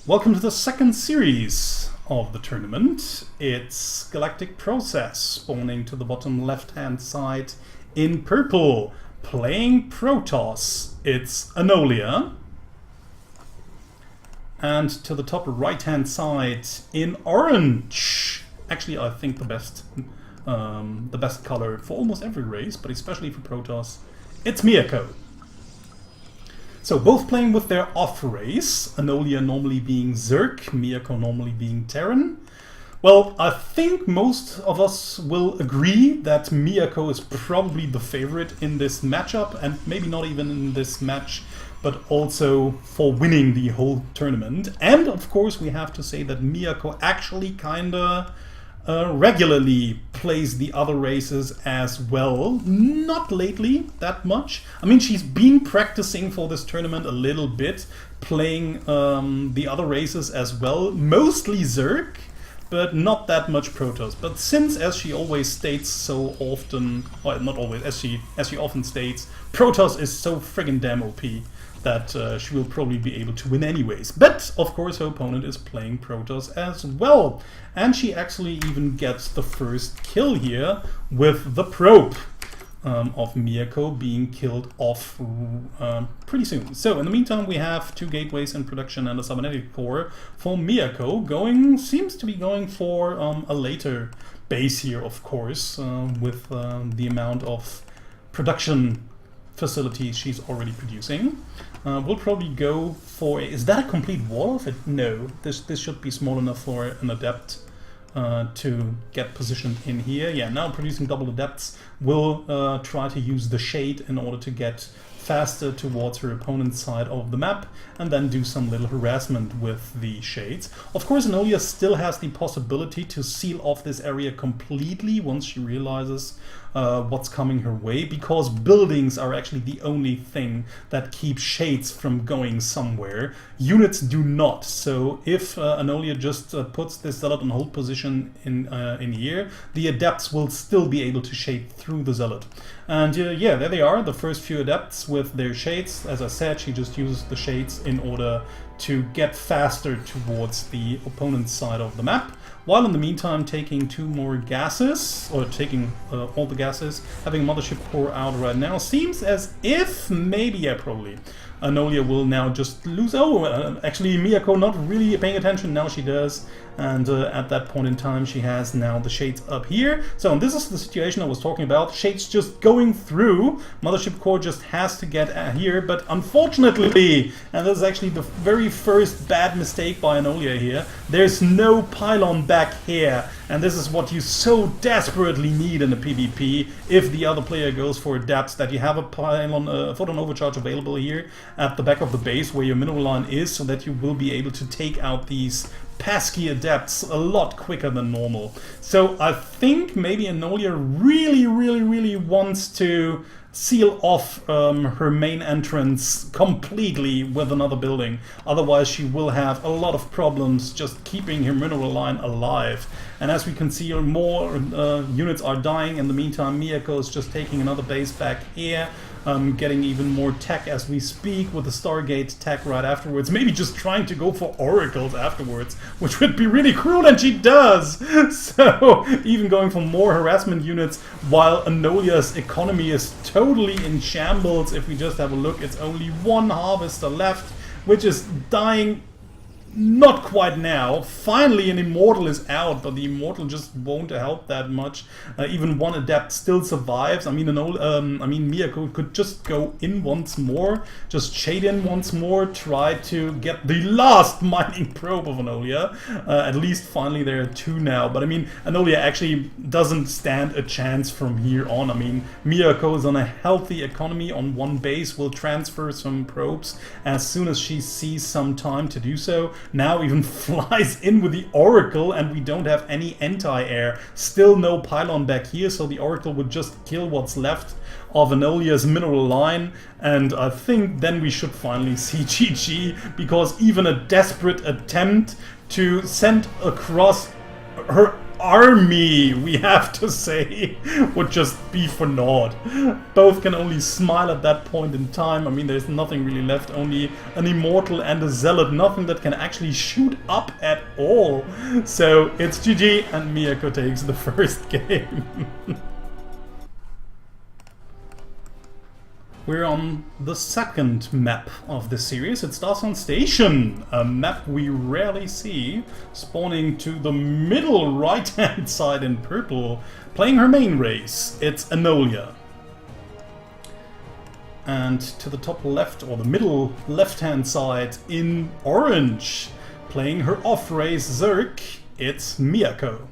Welcome to the second series of the tournament. It's Galactic Process, spawning to the bottom left-hand side in purple, playing Protoss. It's Anolia. And to the top right-hand side in orange. Actually, I think the best color for almost every race, but especially for Protoss, it's Miyako. So both playing with their off race, Anolia normally being Zerg, Miyako normally being Terran. Well, I think most of us will agree that Miyako is probably the favorite in this matchup, and maybe not even in this match, but also for winning the whole tournament. And of course we have to say that Miyako actually kinda regularly plays the other races as well. Not lately that much. I mean, she's been practicing for this tournament a little bit, playing the other races as well, mostly Zerg, but not that much Protoss. But since, as she always states so often, well, not always, as she often states, Protoss is so friggin' damn OP that she will probably be able to win anyways. But, of course, her opponent is playing Protoss as well. And she actually even gets the first kill here with the probe of Miyako being killed off pretty soon. So, in the meantime, we have 2 gateways in production and a cybernetic core for Miyako. Seems to be going for a later base here, of course, with the amount of production facilities she's already producing. We'll probably go for... Is that a complete wall of it? No. This should be small enough for an adept to get positioned in here. Yeah, now producing double adepts. We'll try to use the shade in order to get faster towards her opponent's side of the map, and then do some little harassment with the shades. Of course, Anolia still has the possibility to seal off this area completely once she realizes what's coming her way, because buildings are actually the only thing that keeps shades from going somewhere. Units do not. So if Anolia just puts this zealot on hold position in here, the adepts will still be able to shade through the zealot. And yeah, there they are, the first few adepts with their shades. As I said, she just uses the shades in order to get faster towards the opponent's side of the map, while in the meantime taking 2 more gases, or taking all the gases, having Mothership Core out right now. Seems as if, maybe, yeah, probably, Anolia will now just lose... Oh, actually Miyako not really paying attention, now she does. And at that point in time she has now the shades up here. So this is the situation I was talking about. Shades just going through. Mothership Core just has to get here, but unfortunately, and this is actually the very first bad mistake by Anolia here, there's no pylon back here. And this is what you so desperately need in a PvP if the other player goes for adapts, that you have a pylon, photon overcharge available here at the back of the base where your mineral line is, so that you will be able to take out these pesky adepts a lot quicker than normal. So I think maybe Anolia really wants to seal off her main entrance completely with another building. Otherwise she will have a lot of problems just keeping her mineral line alive. And as we can see, more units are dying. In the meantime, Miyako is just taking another base back here. Getting even more tech as we speak, with the Stargate tech right afterwards. Maybe just trying to go for oracles afterwards, which would be really cruel, and she does! So, even going for more harassment units, while Anolia's economy is totally in shambles. If we just have a look, it's only 1 harvester left, which is dying. Not quite now. Finally an Immortal is out, but the Immortal just won't help that much. Even 1 adept still survives. I mean, Miyako could just go in once more, just shade in once more, try to get the last mining probe of Anolia. At least finally there are 2 now, but I mean, Anolia actually doesn't stand a chance from here on. I mean, Miyako is on a healthy economy on 1 base, will transfer some probes as soon as she sees some time to do so. Now even flies in with the Oracle, and we don't have any anti-air. Still no pylon back here, so the Oracle would just kill what's left of Anolia's mineral line, and I think then we should finally see GG, because even a desperate attempt to send across her army, we have to say, would just be for naught. Both can only smile at that point in time. I mean, there's nothing really left, only an immortal and a zealot, nothing that can actually shoot up at all. So it's GG, and Miyako takes the first game. We're on the second map of the series. It's Starcraft Station, a map we rarely see, spawning to the middle right-hand side in purple, playing her main race. It's Anolia. And to the top left, or the middle left-hand side in orange, playing her off race Zerg, it's Miyako.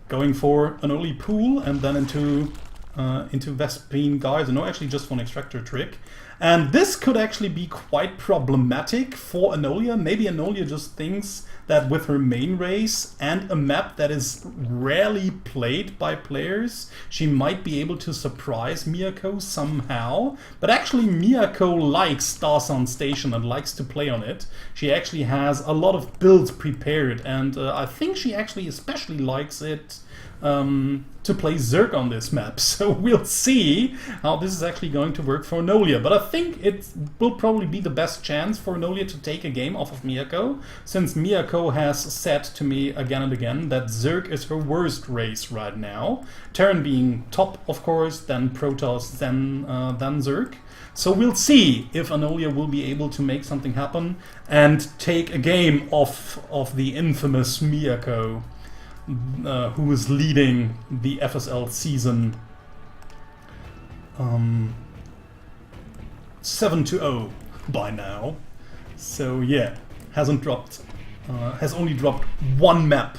Going for an early pool and then into Vespine Guards, no, actually just for an extractor trick. And this could actually be quite problematic for Anolia. Maybe Anolia just thinks that with her main race and a map that is rarely played by players, she might be able to surprise Miyako somehow. But actually Miyako likes Starcraft Station and likes to play on it. She actually has a lot of builds prepared, and I think she actually especially likes it to play Zerg on this map. So we'll see how this is actually going to work for Anolia. But I think it will probably be the best chance for Anolia to take a game off of Miyako, since Miyako has said to me again and again that Zerg is her worst race right now. Terran being top, of course, then Protoss, then Zerg. So we'll see if Anolia will be able to make something happen and take a game off of the infamous Miyako, who is leading the FSL season 7-0 by now. So yeah, has only dropped one map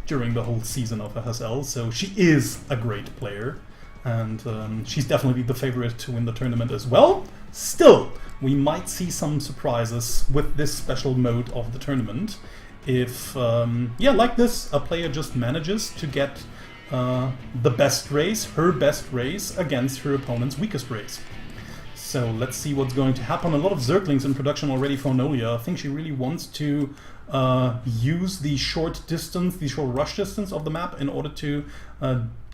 during the whole season of FSL, so she is a great player, and she's definitely the favorite to win the tournament as well. Still, we might see some surprises with this special mode of the tournament. If, yeah, like this, a player just manages to get the best race, her best race, against her opponent's weakest race. So let's see what's going to happen. A lot of Zerglings in production already for Anolia. I think she really wants to use the short distance, the short rush distance of the map in order to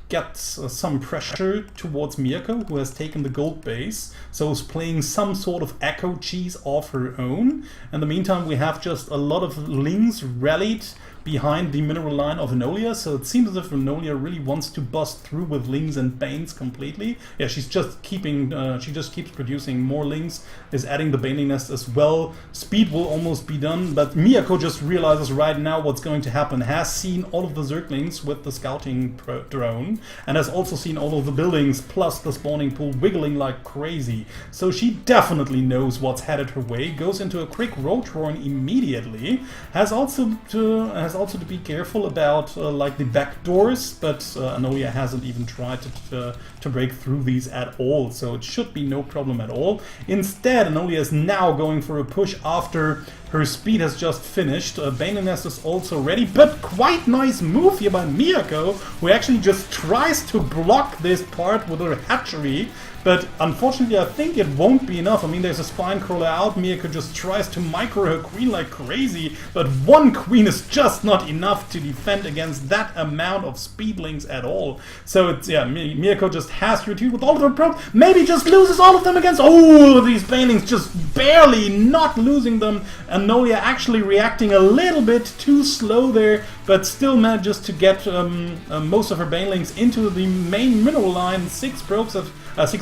get some pressure towards Miyako, who has taken the gold base, so is playing some sort of echo cheese of her own. In the meantime, we have just a lot of Lings rallied behind the mineral line of Anolia, so it seems as if Anolia really wants to bust through with Lings and Banes completely. Yeah, she's just keeping, she just keeps producing more Lings, is adding the Baning Nest as well. Speed will almost be done, but Miyako just realizes right now what's going to happen, has seen all of the Zerglings with the scouting drone, and has also seen all of the buildings plus the spawning pool wiggling like crazy. So she definitely knows what's headed her way, goes into a quick Roadhorn immediately, has also to be careful about like the back doors, but Anolia hasn't even tried to break through these at all, so it should be no problem at all. Instead, Anolia is now going for a push after her speed has just finished. Baning Nest is also ready, but quite nice move here by Miyako, who actually just tries to block this part with her hatchery. But unfortunately, I think it won't be enough. I mean, there's a spine crawler out. Miyako just tries to micro her queen like crazy, but one queen is just not enough to defend against that amount of speedlings at all. So it's, yeah, Miyako just has to retreat with all of her probes. Maybe just loses all of them against, oh, these banelings, just barely not losing them. Anolia actually reacting a little bit too slow there, but still manages to get most of her banelings into the main mineral line. 6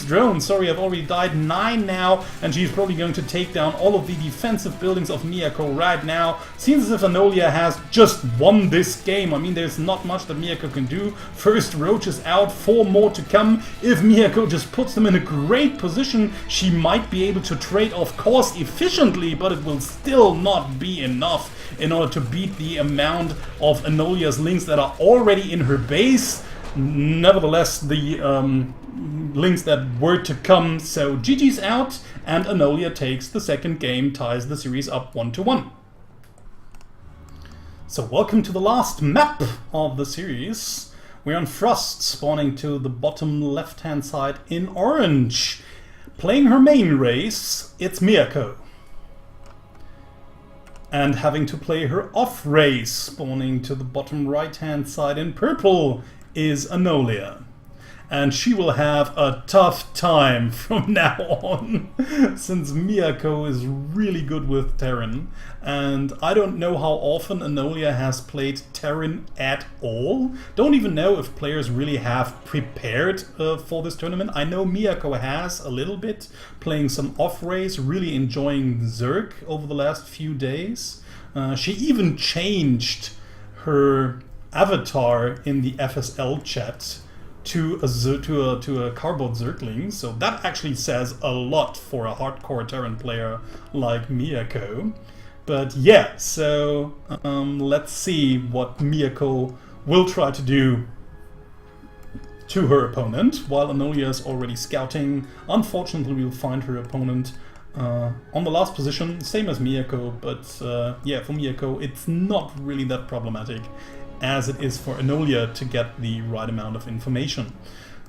drones, sorry, have already died, 9 now, and she's probably going to take down all of the defensive buildings of Miyako right now. Seems as if Anolia has just won this game. I mean, there's not much that Miyako can do. First Roach is out, 4 more to come. If Miyako just puts them in a great position, she might be able to trade off course efficiently, but it will still not be enough in order to beat the amount of Anolia's Lings that are already in her base. Nevertheless, the Lings that were to come, so GG's out, and Anolia takes the second game, ties the series up 1-1. So welcome to the last map of the series. We're on Frost, spawning to the bottom left-hand side in orange. Playing her main race, it's Miyako. and having to play her off race. Spawning to the bottom right hand side in purple is Anolia. And she will have a tough time from now on, since Miyako is really good with Terran. And I don't know how often Anolia has played Terran at all. Don't even know if players really have prepared for this tournament. I know Miyako has a little bit, playing some off-race, really enjoying Zerg over the last few days. She even changed her avatar in the FSL chat to a cardboard Zergling, so that actually says a lot for a hardcore Terran player like Miyako. But yeah, so let's see what Miyako will try to do to her opponent, while Anolia is already scouting. Unfortunately, we'll find her opponent on the last position, same as Miyako, but yeah, for Miyako it's not really that problematic as it is for Anolia to get the right amount of information.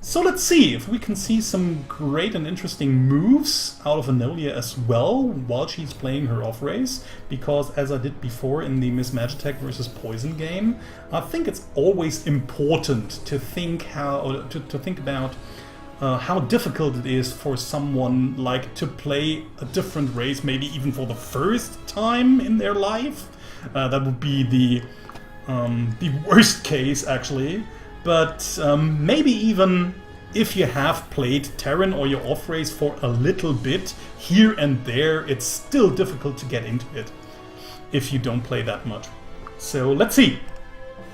So let's see if we can see some great and interesting moves out of Anolia as well while she's playing her off race, because as I did before in the Miss Magitech versus Poison game, I think it's always important to think about how difficult it is for someone like to play a different race, maybe even for the first time in their life. That would be the worst case, actually. But maybe even if you have played Terran or your off-race for a little bit here and there, it's still difficult to get into it if you don't play that much. So let's see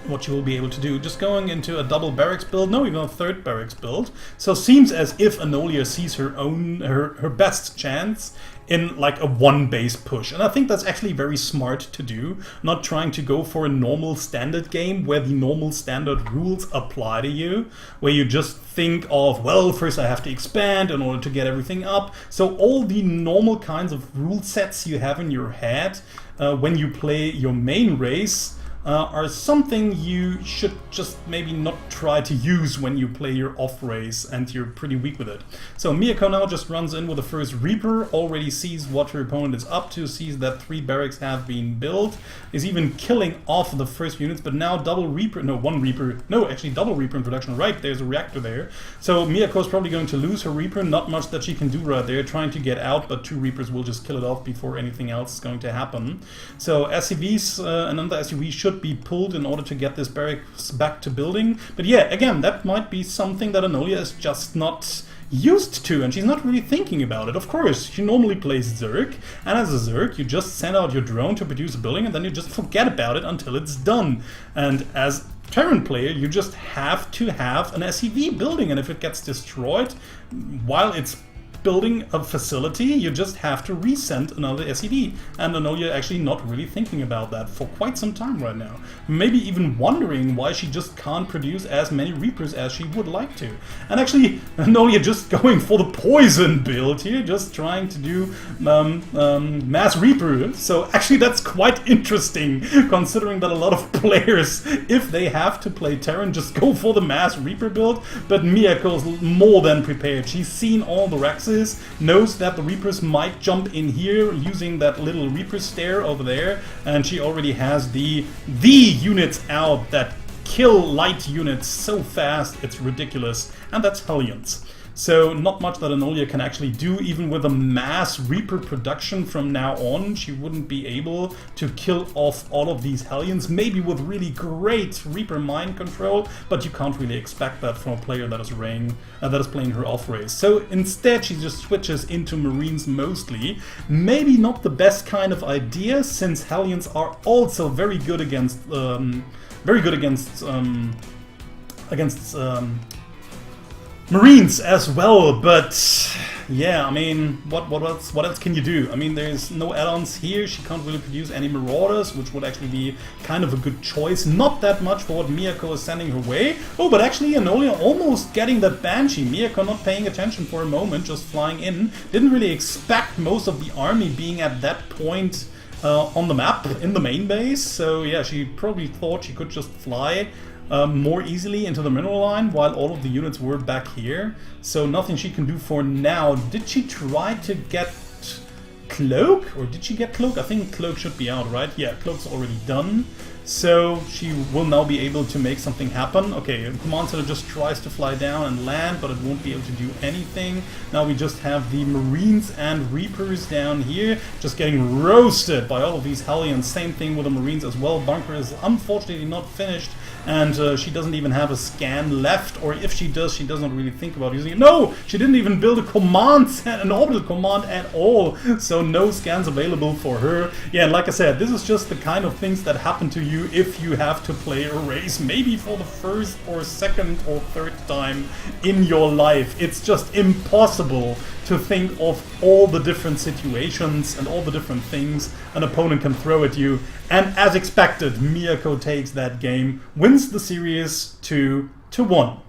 what you will be able to do. Just going into a double barracks build, no, even a third barracks build. So seems as if Anolia sees her best chance in like a one base push, and I think that's actually very smart to do, not trying to go for a normal standard game where the normal standard rules apply to you, where you just think of, well, first I have to expand in order to get everything up. So all the normal kinds of rule sets you have in your head when you play your main race are something you should just maybe not try to use when you play your off race and you're pretty weak with it. So Miyako now just runs in with the first Reaper, already sees what her opponent is up to, sees that 3 barracks have been built, is even killing off the first units, but now double Reaper, no, one Reaper, no, actually double Reaper in production, right, there's a reactor there. So Miyako's probably going to lose her Reaper, not much that she can do right there, trying to get out, but 2 Reapers will just kill it off before anything else is going to happen. So SCVs, another SUV should be pulled in order to get this barracks back to building. But yeah, again, that might be something that Anolia is just not used to, and she's not really thinking about it. Of course, she normally plays Zerg, and as a Zerg, you just send out your drone to produce a building, and then you just forget about it until it's done. And as Terran player, you just have to have an SCV building, and if it gets destroyed while it's building a facility, you just have to resend another SED. And Anolia actually not really thinking about that for quite some time right now. Maybe even wondering why she just can't produce as many Reapers as she would like to. And actually, Anolia just going for the poison build here, just trying to do mass Reaper. So actually that's quite interesting, considering that a lot of players, if they have to play Terran, just go for the mass Reaper build. But Miyako's more than prepared. She's seen all the Rexes, knows that the Reapers might jump in here using that little Reaper stair over there, and she already has the units out that kill light units so fast it's ridiculous, and that's Hellions. So not much that Anolia can actually do. Even with a mass Reaper production from now on, she wouldn't be able to kill off all of these Hellions, maybe with really great Reaper mind control, but you can't really expect that from a player that is playing her off race. So instead she just switches into Marines mostly. Maybe not the best kind of idea, since Hellions are also very good against Marines as well, but yeah, I mean, what else can you do? I mean, there's no add-ons here, she can't really produce any Marauders, which would actually be kind of a good choice. Not that much for what Miyako is sending her way. Oh, but actually Anolia almost getting that Banshee. Miyako not paying attention for a moment, just flying in. Didn't really expect most of the army being at that point on the map, in the main base, so yeah, she probably thought she could just fly more easily into the mineral line while all of the units were back here. So nothing she can do for now. Did she try to get Cloak? Or did she get Cloak? I think Cloak should be out, right? Yeah, Cloak's already done. So she will now be able to make something happen. Okay, Command Center just tries to fly down and land, but it won't be able to do anything. Now we just have the Marines and Reapers down here, just getting roasted by all of these Hellions. Same thing with the Marines as well. Bunker is unfortunately not finished, and she doesn't even have a scan left, or if she does, she doesn't really think about using it. No! She didn't even build a command, an orbital command at all, so no scans available for her. Yeah, and like I said, this is just the kind of things that happen to you if you have to play a race, maybe for the first or second or third time in your life. It's just impossible to think of all the different situations and all the different things an opponent can throw at you. And as expected, Miyako takes that game, wins the series 2-1.